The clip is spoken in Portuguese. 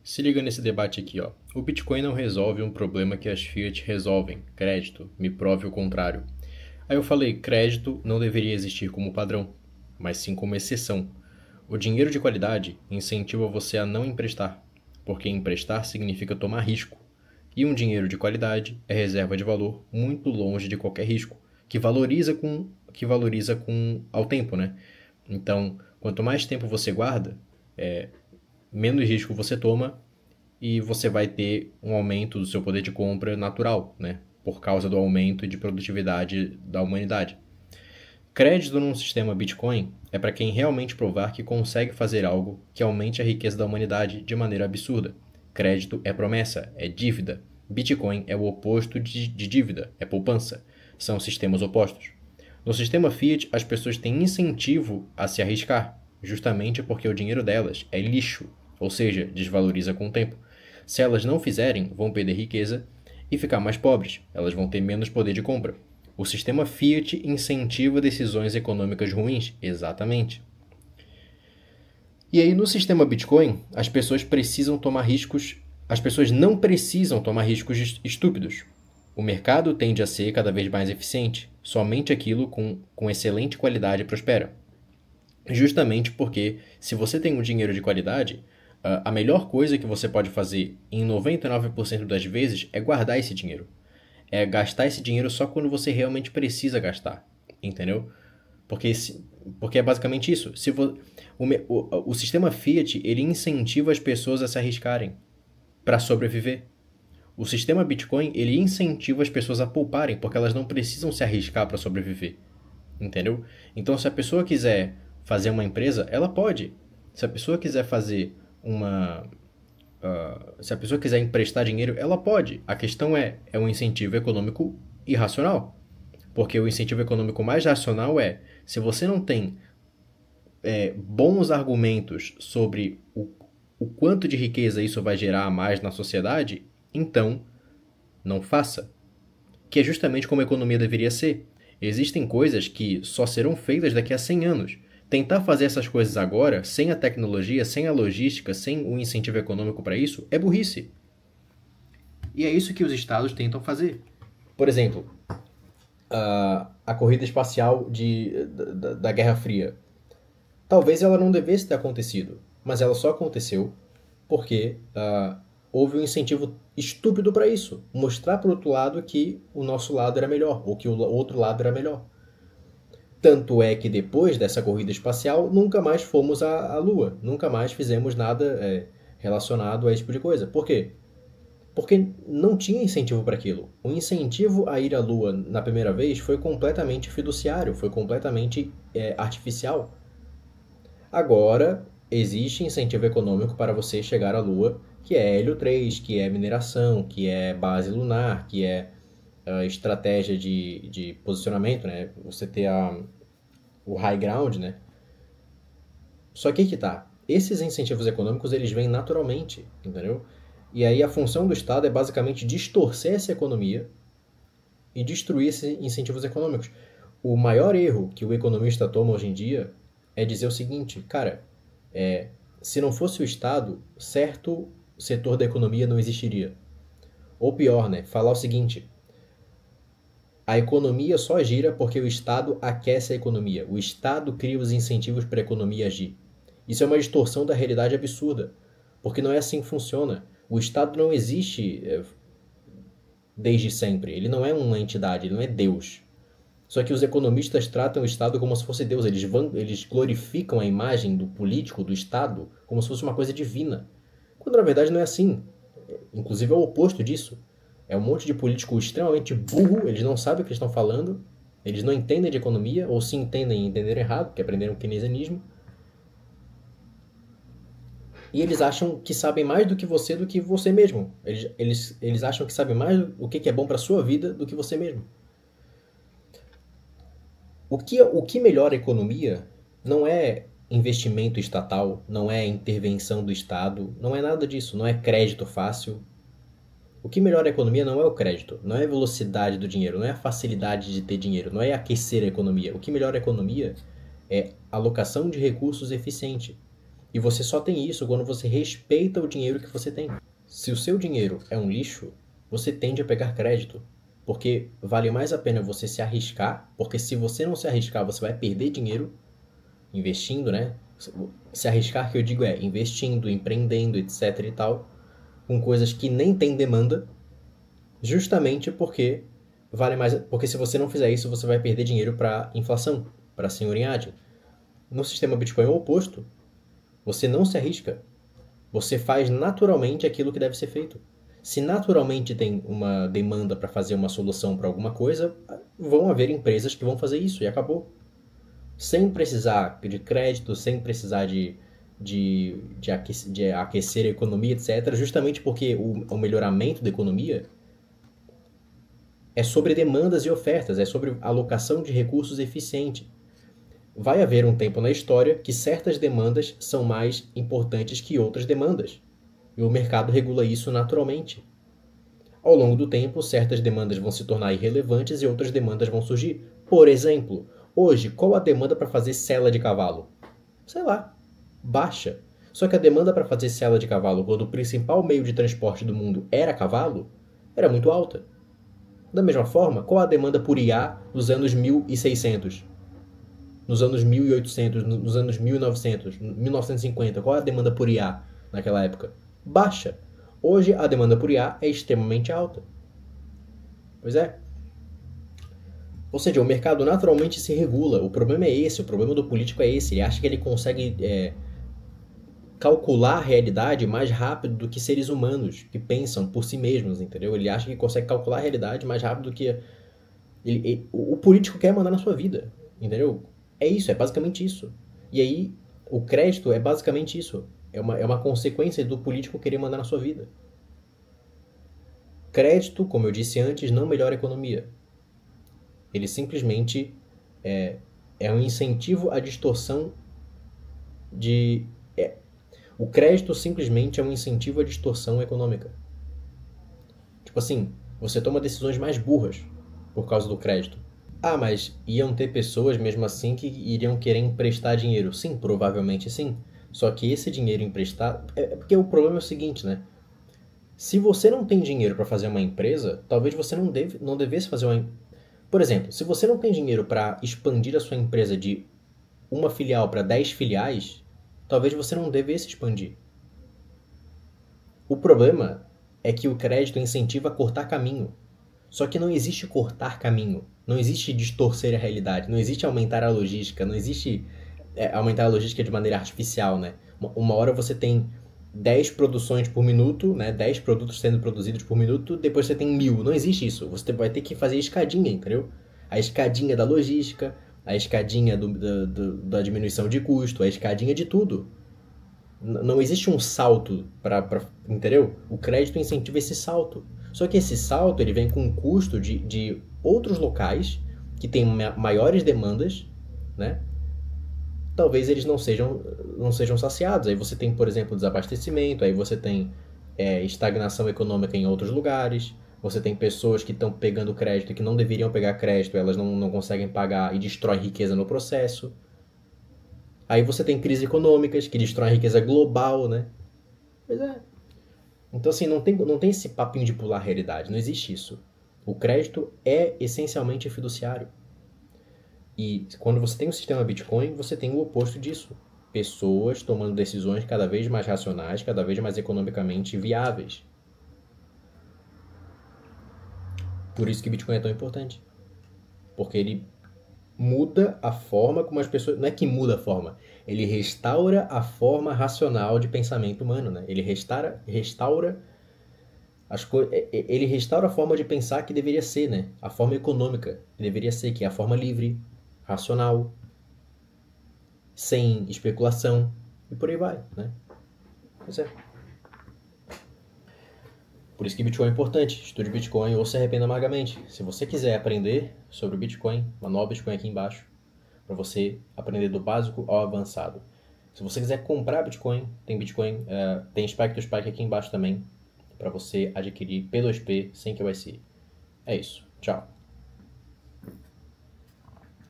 Se liga nesse debate aqui, ó. O Bitcoin não resolve um problema que as fiat resolvem, crédito, me prove o contrário. Aí eu falei, crédito não deveria existir como padrão, mas sim como exceção. O dinheiro de qualidade incentiva você a não emprestar, porque emprestar significa tomar risco. E um dinheiro de qualidade é reserva de valor muito longe de qualquer risco, que valoriza com ao tempo, né? Então, quanto mais tempo você guarda, menos risco você toma e você vai ter um aumento do seu poder de compra natural, né? Por causa do aumento de produtividade da humanidade. Crédito num sistema Bitcoin é para quem realmente provar que consegue fazer algo que aumente a riqueza da humanidade de maneira absurda. Crédito é promessa, é dívida. Bitcoin é o oposto de dívida, é poupança. São sistemas opostos. No sistema Fiat, as pessoas têm incentivo a se arriscar, justamente porque o dinheiro delas é lixo, ou seja, desvaloriza com o tempo. Se elas não fizerem, vão perder riqueza e ficar mais pobres, elas vão ter menos poder de compra. O sistema Fiat incentiva decisões econômicas ruins, exatamente. E aí no sistema Bitcoin, as pessoas não precisam tomar riscos estúpidos. O mercado tende a ser cada vez mais eficiente, somente aquilo com excelente qualidade prospera. Justamente porque, se você tem um dinheiro de qualidade, a melhor coisa que você pode fazer em 99% das vezes é guardar esse dinheiro. É gastar esse dinheiro só quando você realmente precisa gastar, entendeu? Porque, porque é basicamente isso. O sistema Fiat, ele incentiva as pessoas a se arriscarem para sobreviver. O sistema Bitcoin, ele incentiva as pessoas a pouparem, porque elas não precisam se arriscar para sobreviver, entendeu? Então, se a pessoa quiser fazer uma empresa, ela pode. Se a pessoa quiser fazer se a pessoa quiser emprestar dinheiro, ela pode. A questão é um incentivo econômico irracional. Porque o incentivo econômico mais racional se você não tem bons argumentos sobre o quanto de riqueza isso vai gerar a mais na sociedade, então não faça. Que é justamente como a economia deveria ser. Existem coisas que só serão feitas daqui a 100 anos. Tentar fazer essas coisas agora, sem a tecnologia, sem a logística, sem o incentivo econômico para isso, é burrice. E é isso que os estados tentam fazer. Por exemplo, a corrida espacial da Guerra Fria. Talvez ela não devesse ter acontecido, mas ela só aconteceu porque houve um incentivo estúpido para isso. Mostrar para o outro lado que o nosso lado era melhor, ou que o outro lado era melhor. Tanto é que depois dessa corrida espacial, nunca mais fomos à Lua. Nunca mais fizemos nada relacionado a esse tipo de coisa. Por quê? Porque não tinha incentivo para aquilo. O incentivo a ir à Lua na primeira vez foi completamente fiduciário, foi completamente artificial. Agora, existe incentivo econômico para você chegar à Lua, que é Hélio 3, que é mineração, que é base lunar, que é estratégia de posicionamento, né? Você ter o high ground, né? Só que tá. Esses incentivos econômicos, eles vêm naturalmente, entendeu? E aí a função do Estado é basicamente distorcer essa economia e destruir esses incentivos econômicos. O maior erro que o economista toma hoje em dia é dizer o seguinte, cara, se não fosse o Estado, certo setor da economia não existiria. Ou pior, né? Falar o seguinte, a economia só gira porque o Estado aquece a economia. O Estado cria os incentivos para a economia agir. Isso é uma distorção da realidade absurda, porque não é assim que funciona. O Estado não existe desde sempre. Ele não é uma entidade, ele não é Deus. Só que os economistas tratam o Estado como se fosse Deus. Eles glorificam a imagem do político, do Estado, como se fosse uma coisa divina. Quando na verdade não é assim. Inclusive é o oposto disso. É um monte de político extremamente burro, eles não sabem o que eles estão falando, eles não entendem de economia, ou se entendem e entenderam errado, porque aprenderam keynesianismo. E eles acham que sabem mais do que você mesmo. Eles acham que sabem mais o que é bom para a sua vida do que você mesmo. O que melhora a economia não é investimento estatal, não é intervenção do Estado, não é nada disso, não é crédito fácil. O que melhora a economia não é o crédito, não é a velocidade do dinheiro, não é a facilidade de ter dinheiro, não é aquecer a economia. O que melhora a economia é alocação de recursos eficiente. E você só tem isso quando você respeita o dinheiro que você tem. Se o seu dinheiro é um lixo, você tende a pegar crédito. Porque vale mais a pena você se arriscar, porque se você não se arriscar, você vai perder dinheiro investindo, né? Se arriscar, que eu digo, é investindo, empreendendo, etc e tal, com coisas que nem tem demanda, justamente porque vale mais, porque se você não fizer isso, você vai perder dinheiro para inflação, para senhorinhagem. No sistema Bitcoin é o oposto. Você não se arrisca. Você faz naturalmente aquilo que deve ser feito. Se naturalmente tem uma demanda para fazer uma solução para alguma coisa, vão haver empresas que vão fazer isso e acabou. Sem precisar de crédito, sem precisar de aquecer a economia, etc. Justamente porque o melhoramento da economia é sobre demandas e ofertas, é sobre alocação de recursos eficiente. Vai haver um tempo na história que certas demandas são mais importantes que outras demandas. E o mercado regula isso naturalmente. Ao longo do tempo, certas demandas vão se tornar irrelevantes e outras demandas vão surgir. Por exemplo, hoje, qual a demanda para fazer sela de cavalo? Sei lá, baixa. Só que a demanda para fazer sela de cavalo, quando o principal meio de transporte do mundo era cavalo, era muito alta. Da mesma forma, qual a demanda por IA nos anos 1600? Nos anos 1800, nos anos 1900, 1950, qual a demanda por IA naquela época? Baixa. Hoje a demanda por IA é extremamente alta. Pois é. Ou seja, o mercado naturalmente se regula. O problema é esse, o problema do político é esse. Ele acha que ele consegue calcular a realidade mais rápido do que seres humanos que pensam por si mesmos, entendeu? Ele acha que consegue calcular a realidade mais rápido do que... o político quer mandar na sua vida, entendeu? É isso, é basicamente isso. E aí, o crédito é basicamente isso. É uma consequência do político querer mandar na sua vida. Crédito, como eu disse antes, não melhora a economia. Ele simplesmente é um incentivo à distorção de... o crédito simplesmente é um incentivo à distorção econômica. Tipo assim, você toma decisões mais burras por causa do crédito. Ah, mas iam ter pessoas mesmo assim que iriam querer emprestar dinheiro? Sim, provavelmente sim. Só que esse dinheiro emprestado... porque o problema é o seguinte, né? Se você não tem dinheiro para fazer uma empresa, talvez você não devesse fazer uma... Por exemplo, se você não tem dinheiro para expandir a sua empresa de uma filial para 10 filiais, talvez você não devesse expandir. O problema é que o crédito incentiva a cortar caminho. Só que não existe cortar caminho, não existe distorcer a realidade, não existe aumentar a logística, não existe aumentar a logística de maneira artificial, né? Uma hora você tem 10 produções por minuto, né? 10 produtos sendo produzidos por minuto, depois você tem 1000. Não existe isso. Você vai ter que fazer escadinha, entendeu? A escadinha da logística, a escadinha da diminuição de custo, a escadinha de tudo. Não existe um salto entendeu? O crédito incentiva esse salto. Só que esse salto ele vem com um custo de outros locais que têm maiores demandas, né? Talvez eles não sejam saciados. Aí você tem, por exemplo, desabastecimento, aí você tem estagnação econômica em outros lugares, você tem pessoas que estão pegando crédito e que não deveriam pegar crédito, elas não conseguem pagar e destroem riqueza no processo. Aí você tem crises econômicas que destroem a riqueza global, né? Pois é. Então, assim, não tem esse papinho de pular a realidade, não existe isso. O crédito é essencialmente fiduciário. E quando você tem um sistema Bitcoin, você tem o oposto disso. Pessoas tomando decisões cada vez mais racionais, cada vez mais economicamente viáveis. Por isso que Bitcoin é tão importante. Porque ele muda a forma como as pessoas... Não é que muda a forma. Ele restaura a forma racional de pensamento humano, né? Ele restaura ele restaura a forma de pensar que deveria ser, né? A forma econômica que deveria ser, que é a forma livre, racional, sem especulação e por aí vai, né? Pois é. Por isso que Bitcoin é importante. Estude Bitcoin ou se arrependa amargamente. Se você quiser aprender sobre o Bitcoin, manual Bitcoin aqui embaixo, para você aprender do básico ao avançado. Se você quiser comprar Bitcoin, tem Spike to Spike aqui embaixo também, para você adquirir P2P sem KYC. É isso. Tchau.